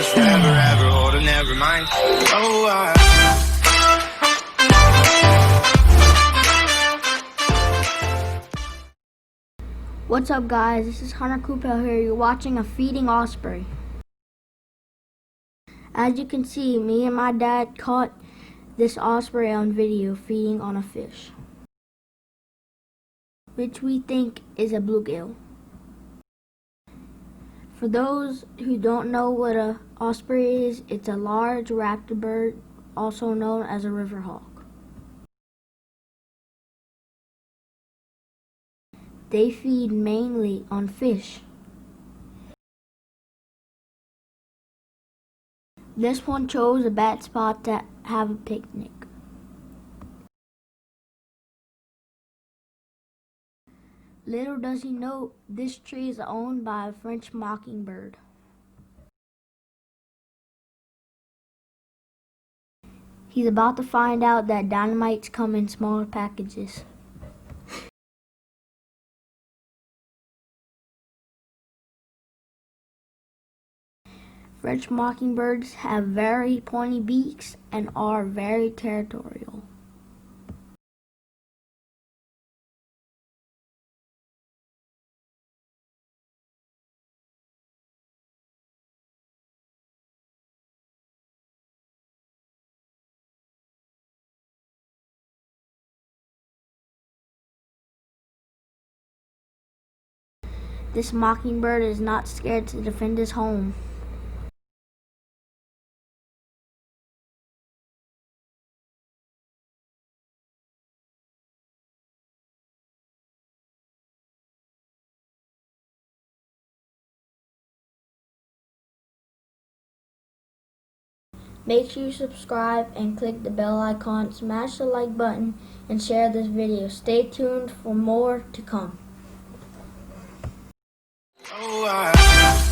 us forever, ever, hold it, never mind. Oh, What's up, guys? This is Hunter Coopel here. You're watching a feeding osprey. As you can see, me and my dad caught this osprey on video feeding on a fish, which we think is a bluegill. For those who don't know what a osprey is, it's a large raptor bird, also known as a river hawk. They feed mainly on fish. This one chose a bad spot to have a picnic. Little does he know, this tree is owned by a French mockingbird. He's about to find out that dynamites come in smaller packages. French mockingbirds have very pointy beaks and are very territorial. This mockingbird is not scared to defend his home. Make sure you subscribe and click the bell icon, smash the like button, and share this video. Stay tuned for more to come. oh,